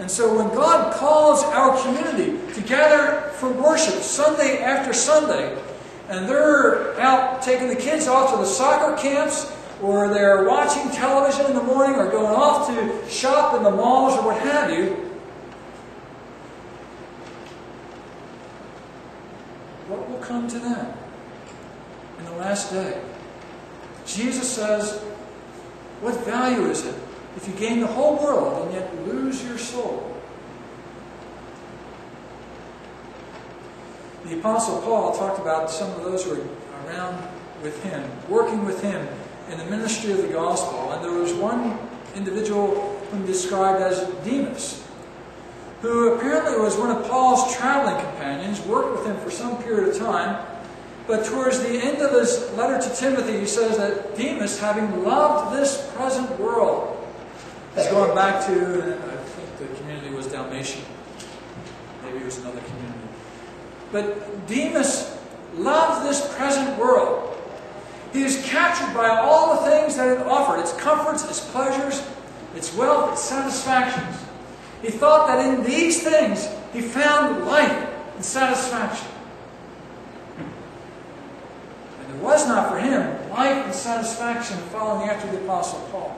And so when God calls our community to gather for worship Sunday after Sunday, and they're out taking the kids off to the soccer camps, or they're watching television in the morning, or going off to shop in the malls, or what have you, what will come to them in the last day? Jesus says, what value is it if you gain the whole world and yet lose your soul? The Apostle Paul talked about some of those who were around with him, working with him in the ministry of the gospel. And there was one individual whom he described as Demas, who apparently was one of Paul's traveling companions, worked with him for some period of time. But towards the end of his letter to Timothy, he says that Demas, having loved this present world, has gone back to, I think the community was Dalmatia. Maybe it was another community. But Demas loved this present world. He is captured by all the things that it offered, its comforts, its pleasures, its wealth, its satisfactions. He thought that in these things he found life and satisfaction. And there was not for him life and satisfaction following after the Apostle Paul,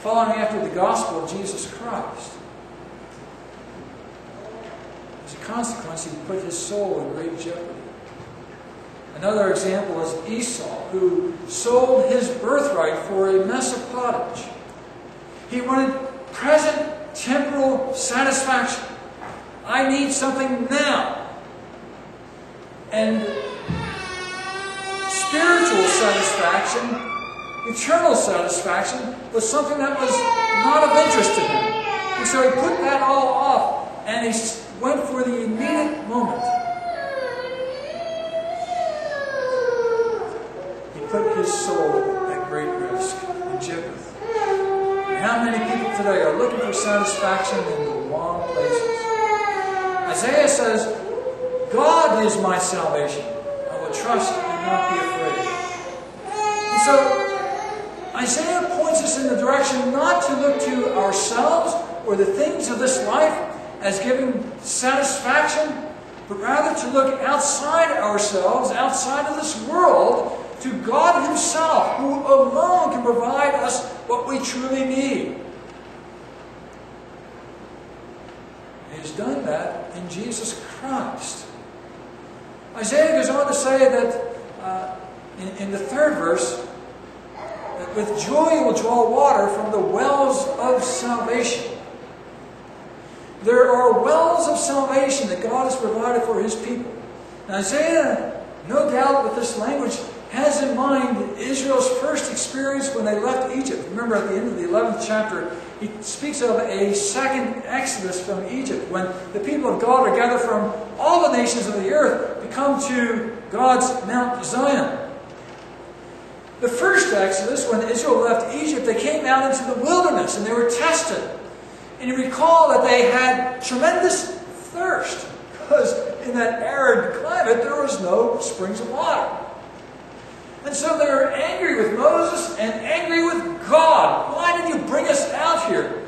following after the gospel of Jesus Christ. As a consequence, he put his soul in great jeopardy. Another example is Esau, who sold his birthright for a mess of pottage. He wanted present temporal satisfaction. I need something now. And spiritual satisfaction, eternal satisfaction, was something that was not of interest to him. And so he put that all off, and he went for the immediate moment. He put his soul at great risk, in jeopardy. And how many people today are looking for satisfaction in the wrong places? Isaiah says, God is my salvation. I will trust and not be afraid. And so, Isaiah points us in the direction not to look to ourselves or the things of this life as giving satisfaction, but rather to look outside ourselves, outside of this world, to God Himself, who alone can provide us what we truly need. He has done that in Jesus Christ. Isaiah goes on to say that in the third verse, that with joy you will draw water from the wells of salvation. There are wells of salvation that God has provided for His people. And Isaiah, no doubt with this language, has in mind Israel's first experience when they left Egypt. Remember at the end of the 11th chapter, he speaks of a second exodus from Egypt, when the people of God are gathered from all the nations of the earth to come to God's Mount Zion. The first exodus, when Israel left Egypt, they came out into the wilderness and they were tested. And you recall that they had tremendous thirst, because in that arid climate there was no springs of water. And so they were angry with Moses and angry with God. Why did you bring us out here?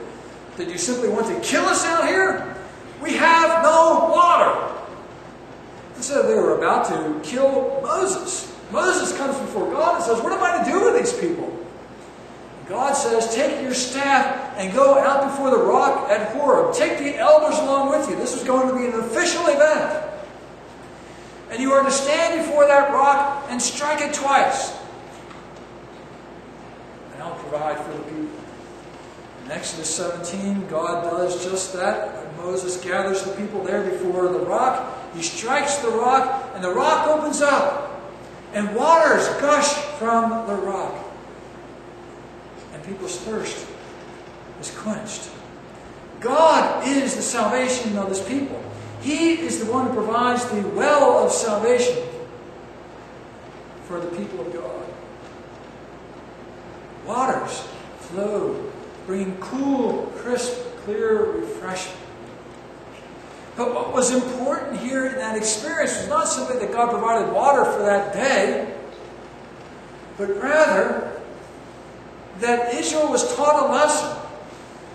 Did you simply want to kill us out here? We have no water. And so they were about to kill Moses. Moses comes before God and says, what am I to do with these people? God says, take your staff and go out before the rock at Horeb. Take the elders along with you. This is going to be an official event. And you are to stand before that rock and strike it twice. And I'll provide for the people. In Exodus 17, God does just that. When Moses gathers the people there before the rock, he strikes the rock, and the rock opens up. And waters gush from the rock. And people's thirst is quenched. God is the salvation of His people. He is the one who provides the well of salvation for the people of God. Waters flow, bringing cool, crisp, clear refreshment. But what was important here in that experience was not simply that God provided water for that day, but rather that Israel was taught a lesson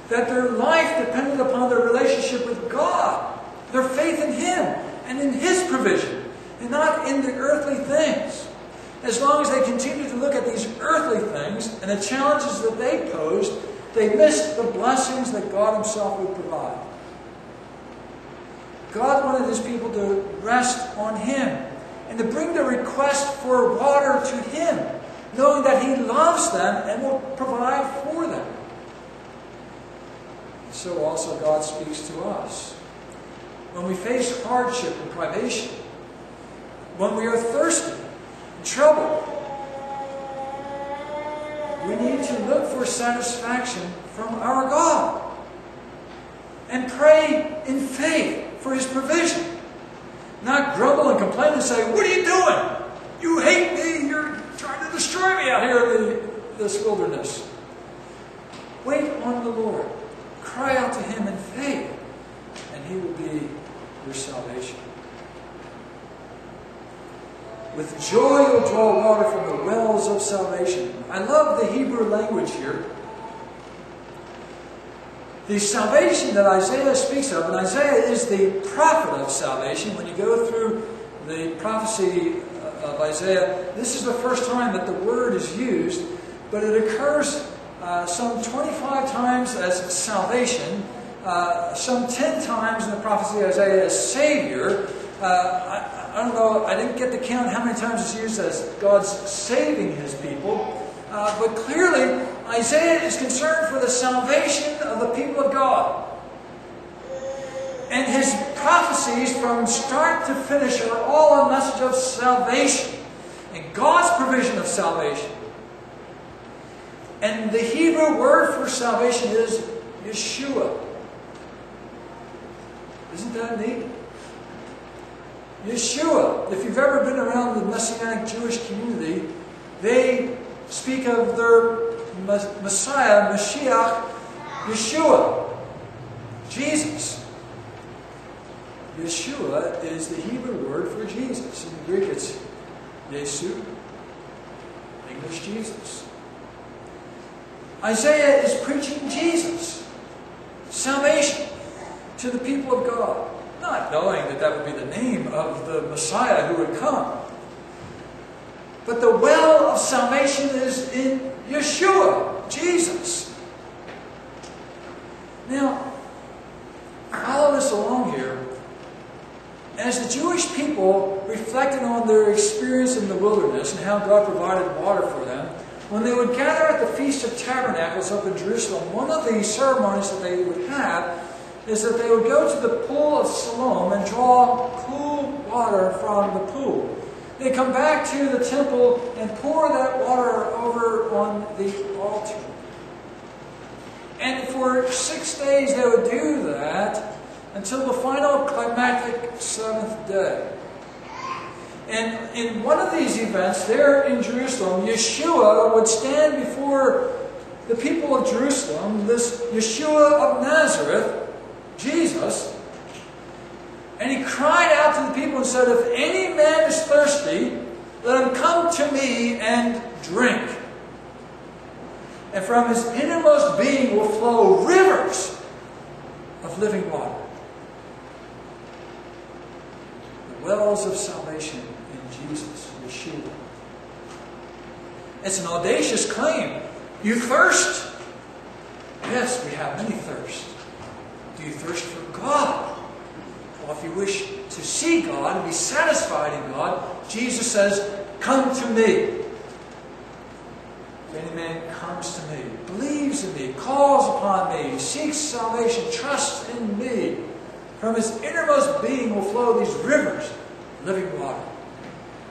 that their life depended upon their relationship with God, their faith in Him and in His provision, and not in the earthly things. As long as they continued to look at these earthly things and the challenges that they posed, they missed the blessings that God Himself would provide. God wanted His people to rest on Him and to bring their request for water to Him, knowing that He loves them and will provide for them. And so also God speaks to us. When we face hardship and privation, when we are thirsty and troubled, we need to look for satisfaction from our God and pray in faith for His provision. Not grumble and complain and say, "What are you doing? You hate me. You're trying to destroy me out here in this wilderness." Wait on the Lord. Cry out to Him in faith, and He will be your salvation. With joy you'll draw water from the wells of salvation. I love the Hebrew language here. The salvation that Isaiah speaks of, and Isaiah is the prophet of salvation. When you go through the prophecy of Isaiah, this is the first time that the word is used, but it occurs some 25 times as salvation, some 10 times in the prophecy of Isaiah as Savior. I don't know, I didn't get to count how many times it's used as God's saving His people. But clearly, Isaiah is concerned for the salvation of the people of God. And his prophecies from start to finish are all a message of salvation and God's provision of salvation. And the Hebrew word for salvation is Yeshua. Isn't that neat? Yeshua. If you've ever been around the Messianic Jewish community, they speak of their Messiah, Mashiach, Yeshua, Jesus. Yeshua is the Hebrew word for Jesus. In Greek it's Yesu, English Jesus. Isaiah is preaching Jesus, salvation to the people of God, not knowing that that would be the name of the Messiah who would come. But the well of salvation is in Yeshua, Jesus. Now, follow this along here. As the Jewish people reflected on their experience in the wilderness and how God provided water for them, when they would gather at the Feast of Tabernacles up in Jerusalem, one of the ceremonies that they would have is that they would go to the pool of Siloam and draw cool water from the pool. They come back to the temple and pour that water over on the altar. And for 6 days they would do that until the final climactic 7th day. And in one of these events there in Jerusalem, Yeshua would stand before the people of Jerusalem, this Yeshua of Nazareth, Jesus, and he cried out to the people and said, "If any man is thirsty, let him come to me and drink. And from his innermost being will flow rivers of living water." The wells of salvation in Jesus, Yeshua. It's an audacious claim. You thirst? Yes, we have many thirst. Do you thirst for God? Well, if you wish to see God and be satisfied in God, Jesus says, "Come to me. If any man comes to me, believes in me, calls upon me, seeks salvation, trusts in me, from his innermost being will flow these rivers of living water."